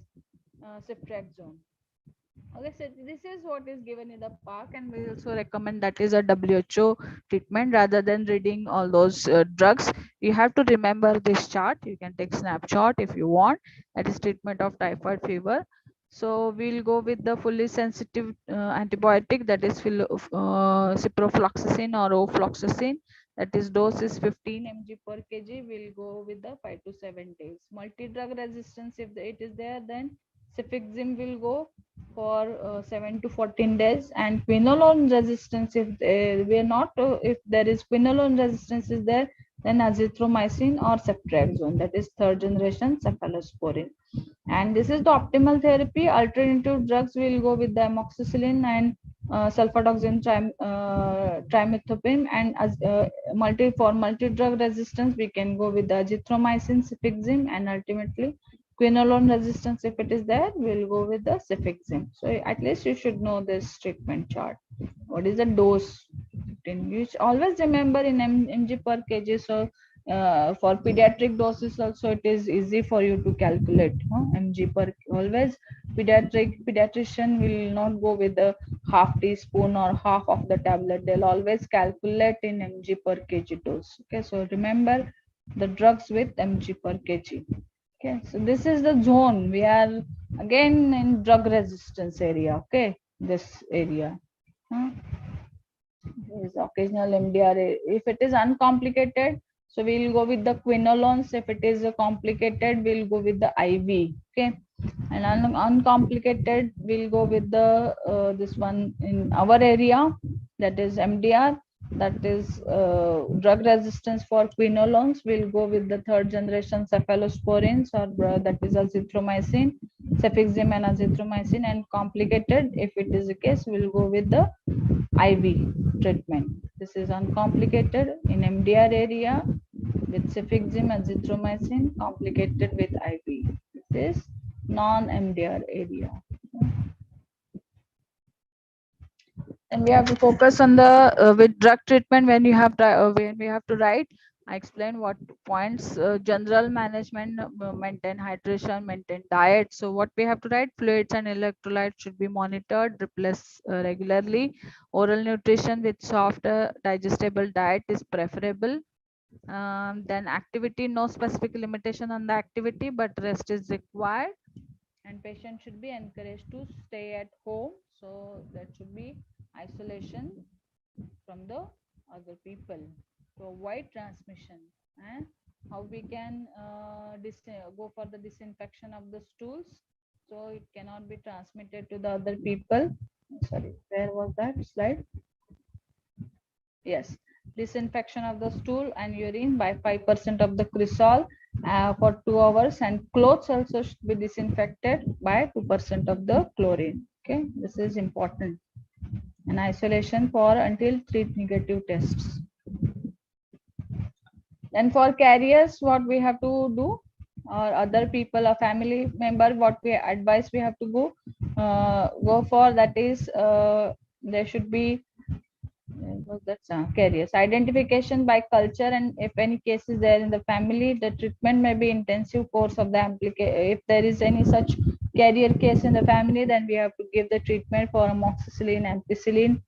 ceftriaxone. Okay, so this is what is given in the park, and we also recommend that is a WHO treatment rather than reading all those drugs. You have to remember this chart. You can take snapshot if you want. That is treatment of typhoid fever. So we'll go with the fully sensitive antibiotic, that is ciprofloxacin or ofloxacin. That is dose is 15 mg per kg. We'll go with the 5 to 7 days. Multi-drug resistance, if it is there, then cefixime will go for 7 to 14 days, and quinolone resistance, if we are not if there is quinolone resistance is there, then azithromycin or ceftriaxone, that is third generation cephalosporin. And this is the optimal therapy. Alternative drugs will go with the amoxicillin and sulfadoxine trimethoprim, and as multi drug resistance we can go with the azithromycin, cefixime, and ultimately quinolone resistance, if it is there, we'll go with the cefixime. So at least you should know this treatment chart. What is the dose? 15. You should always remember in mg per kg. So for pediatric doses also it is easy for you to calculate, mg per. Always pediatrician will not go with the half teaspoon or half of the tablet. They'll always calculate in mg per kg dose. Okay, so remember the drugs with mg per kg. Okay, so this is the zone. We are again in drug resistance area. Okay, this area. Huh? Is occasional MDR. If it is uncomplicated, so we'll go with the quinolones. If it is complicated, we'll go with the IV. Okay, and uncomplicated, we'll go with the this one in our area, that is MDR. That is drug resistance for quinolones. We'll go with the third generation cephalosporins, or that is azithromycin, cefixime and azithromycin. And complicated, if it is the case, we'll go with the IV treatment. This is uncomplicated in MDR area with cefixime, azithromycin, complicated with IV. This is non-MDR area. And we have to focus on the with drug treatment. When you have when we have to write, I explain what points. General management, maintain hydration, maintain diet. So what we have to write: fluids and electrolytes should be monitored, replace regularly. Oral nutrition with soft digestible diet is preferable. Then activity, no specific limitation on the activity, but rest is required. And patient should be encouraged to stay at home. So that should be isolation from the other people to avoid transmission. And how we can go for the disinfection of the stools, so it cannot be transmitted to the other people. Sorry, where was that slide? Yes, disinfection of the stool and urine by 5% of the cresol for 2 hours, and clothes also should be disinfected by 2% of the chlorine. Okay, this is important. And isolation for until 3 negative tests. Then for carriers, what we have to do, or other people, a family member, what we advise we have to go for, that is there should be that's carriers identification by culture, and if any case is there in the family, the treatment may be intensive course of the if there is any such carrier case in the family, then we have to give the treatment for amoxicillin, ampicillin.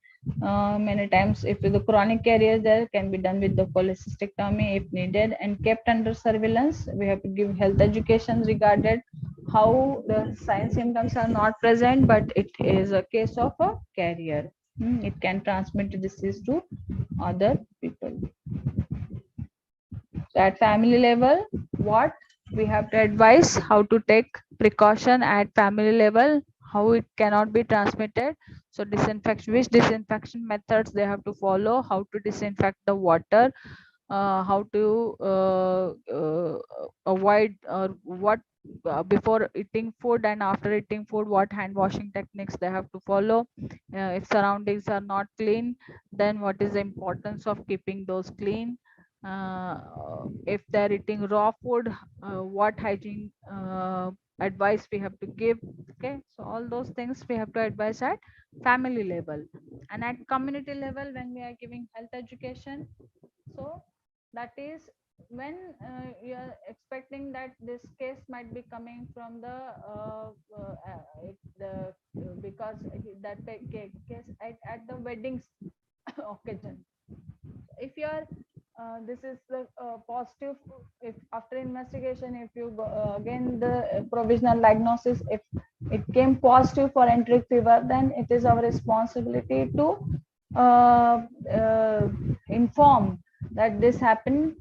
Many times if the chronic carrier there, can be done with the cholecystectomy if needed, and kept under surveillance. We have to give health education regarded how the sign symptoms are not present, but it is a case of a carrier. It can transmit disease to other people. So at family level, what we have to advise, how to take precaution at family level, how it cannot be transmitted. So disinfection, which disinfection methods they have to follow, how to disinfect the water, how to avoid or what before eating food and after eating food, what hand washing techniques they have to follow. If surroundings are not clean, then what is the importance of keeping those clean. If they're eating raw food, what hygiene advice we have to give. Okay, so all those things we have to advise at family level. And at community level, when we are giving health education, so that is when you are expecting that this case might be coming from the if the because that case at the weddings occasion. If you are this is the positive, if after investigation, if you go, again the provisional diagnosis, if it came positive for enteric fever, then it is our responsibility to uh, uh, inform that this happened,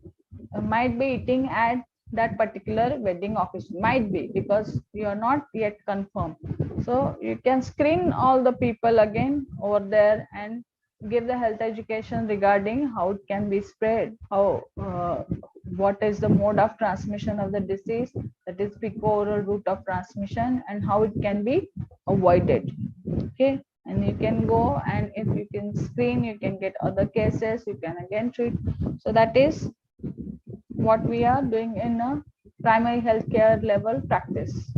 might be eating at that particular wedding occasion, might be, because you are not yet confirmed. So you can screen all the people again over there and give the health education regarding how it can be spread, how what is the mode of transmission of the disease, that is fecal-oral route of transmission, and how it can be avoided. Okay, and you can go, and if you can screen, you can get other cases, you can again treat. So that is what we are doing in a primary healthcare level practice.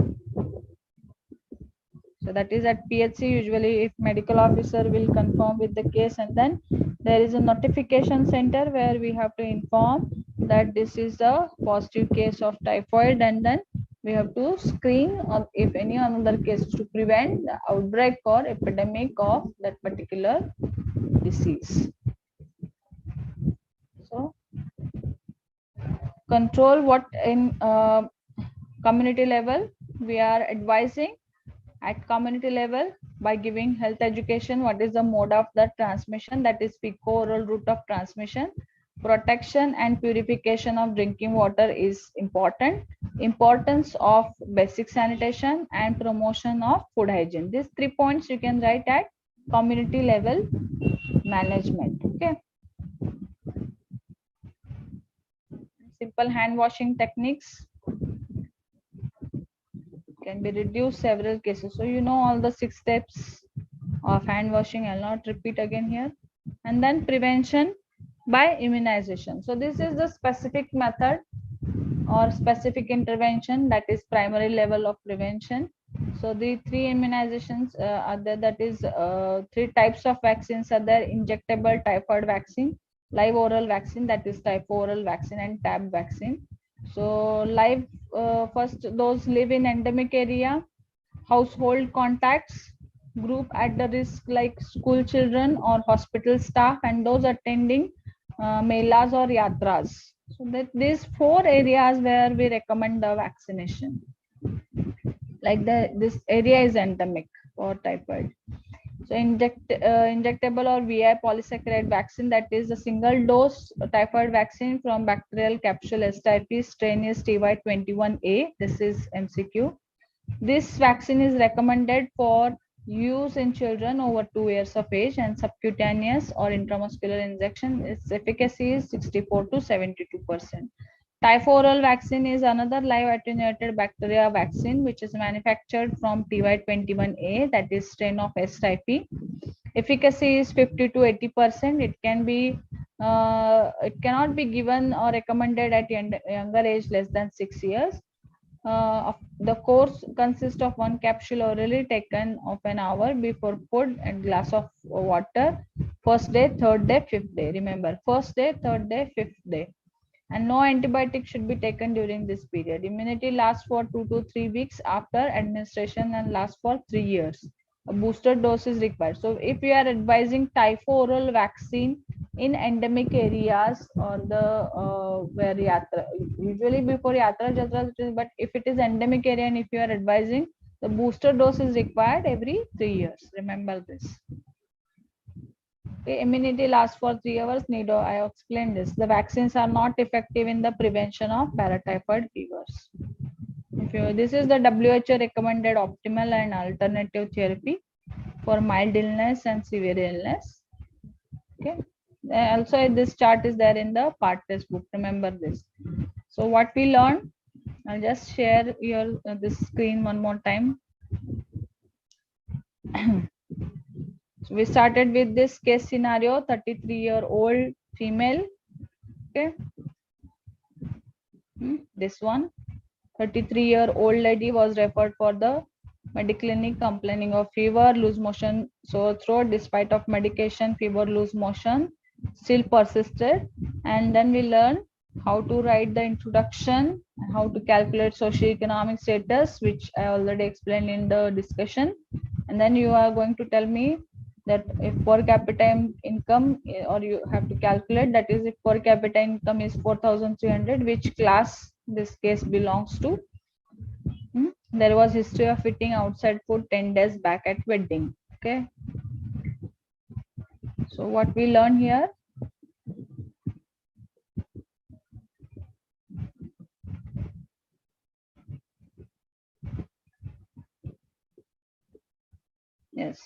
So that is at PHC. Usually, if medical officer will confirm with the case, and then there is a notification center where we have to inform that this is a positive case of typhoid, and then we have to screen if any another case to prevent the outbreak or epidemic of that particular disease. So control what in community level we are advising at community level by giving health education, what is the mode of the transmission, that is fecal-oral route of transmission. Protection and purification of drinking water is important. Importance of basic sanitation and promotion of food hygiene. These 3 points you can write at community level management. Okay. Simple hand washing techniques can be reduced several cases. So you know all the 6 steps of hand washing. I'll not repeat again here. And then prevention by immunization. So this is the specific method or specific intervention, that is primary level of prevention. So the 3 immunizations are there, that is 3 types of vaccines are there: injectable typhoid vaccine, live oral vaccine, that is typho-oral vaccine, and tab vaccine. So live, first, those live in endemic area, household contacts, group at the risk like school children or hospital staff, and those attending melas or yatras. So that these 4 areas where we recommend the vaccination. Like this area is endemic for typhoid. So injectable or VI polysaccharide vaccine, that is a single dose typhoid vaccine from bacterial capsule S type strain is TY21A. This is MCQ. This vaccine is recommended for use in children over 2 years of age, and subcutaneous or intramuscular injection, its efficacy is 64 to 72%. Typho-oral vaccine is another live attenuated bacteria vaccine which is manufactured from TY21A, that is strain of S type. Efficacy is 50 to 80%. It can be it cannot be given or recommended at younger age less than 6 years. The course consists of 1 capsule orally taken of an hour before food and glass of water. First day, third day, fifth day. Remember, first day, third day, fifth day. And no antibiotic should be taken during this period. Immunity lasts for 2 to 3 weeks after administration and lasts for 3 years. A booster dose is required. So if you are advising typho-oral vaccine in endemic areas or the where yatra, usually before yatra jatra, but if it is endemic area and if you are advising, the booster dose is required every 3 years. Remember this. Okay, immunity lasts for 3 hours. I explained this. The vaccines are not effective in the prevention of paratyphoid fevers. This is the WHO recommended optimal and alternative therapy for mild illness and severe illness. Okay. Also, this chart is there in the part test book. Remember this. So what we learned, I'll just share your this screen one more time. So we started with this case scenario, 33-year-old female. Okay. This one, 33-year-old lady was referred for the medical clinic complaining of fever, loose motion, sore throat. Despite of medication, fever, loose motion still persisted. And then we learned how to write the introduction, how to calculate socioeconomic status, which I already explained in the discussion. and then you are going to tell me that if per capita income, or you have to calculate, that is if per capita income is 4,300, which class this case belongs to. There was history of eating outside food 10 days back at wedding. Okay, so what we learn here? Yes,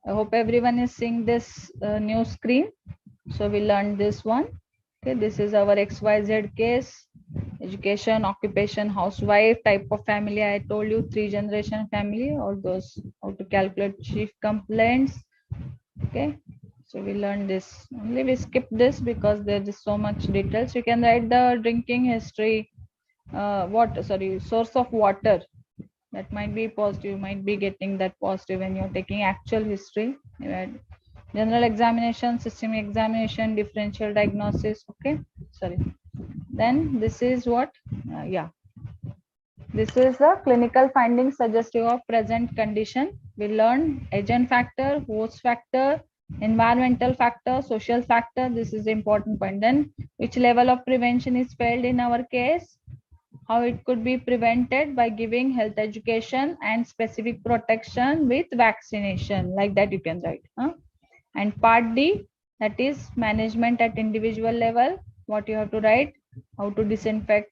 I hope everyone is seeing this new screen. So we learned this one. Okay, this is our XYZ case. Education, occupation, housewife, type of family. I told you 3-generation family. All those, how to calculate chief complaints. Okay, so we learned this. Only we skip this because there is so much details. You can write the drinking history. Source of water. That might be positive. You might be getting that positive when you're taking actual history. General examination, systemic examination, differential diagnosis. Okay, sorry. Then this is what? This is the clinical findings suggestive of present condition. We learned agent factor, host factor, environmental factor, social factor. This is the important point. Then which level of prevention is failed in our case? How it could be prevented by giving health education and specific protection with vaccination. Like that you can write. And part D, that is management at individual level. What you have to write? How to disinfect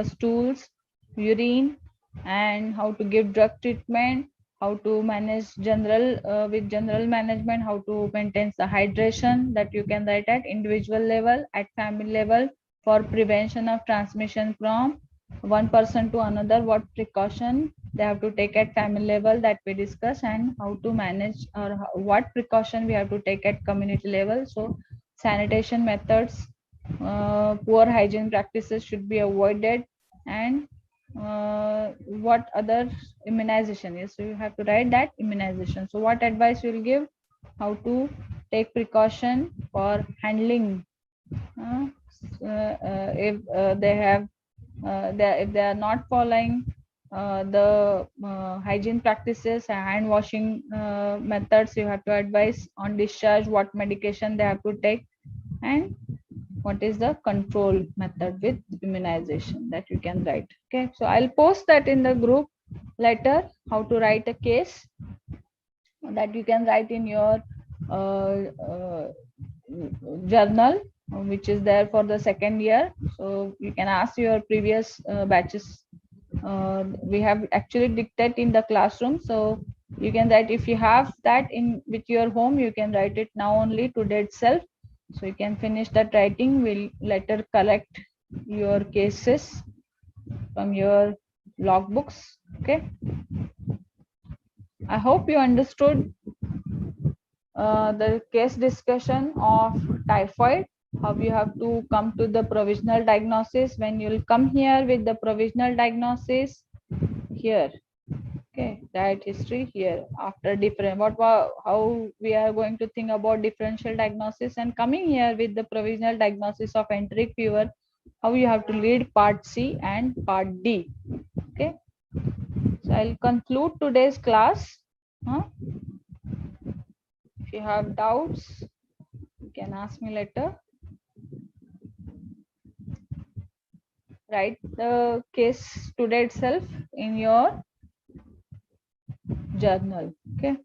stools, urine, and how to give drug treatment, how to manage with general management, how to maintain the hydration. That you can write at individual level, at family level, for prevention of transmission from one person to another. What precaution they have to take at family level, that we discuss, and how to manage, or what precaution we have to take at community level. So sanitation methods, poor hygiene practices should be avoided, and what other immunization is. So you have to write that immunization. So what advice you will give? How to take precaution for handling if they have if they are not following the hygiene practices and hand washing methods. You have to advise on discharge, what medication they have to take, and what is the control method with immunization, that you can write. Okay, so I'll post that in the group later, how to write a case, that you can write in your journal, which is there for the second year. So you can ask your previous batches. We have actually dictate in the classroom, so you can write, if you have that in with your home, you can write it now only, today itself. So you can finish that writing. We'll later collect your cases from your logbooks. Okay, I hope you understood the case discussion of typhoid, how you have to come to the provisional diagnosis. When you'll come here with the provisional diagnosis here, okay, diet history here, after different, how we are going to think about differential diagnosis, and coming here with the provisional diagnosis of enteric fever, how you have to lead part C and part D. Okay, so I'll conclude today's class. If you have doubts, you can ask me later. Write the case today itself in your journal. Okay.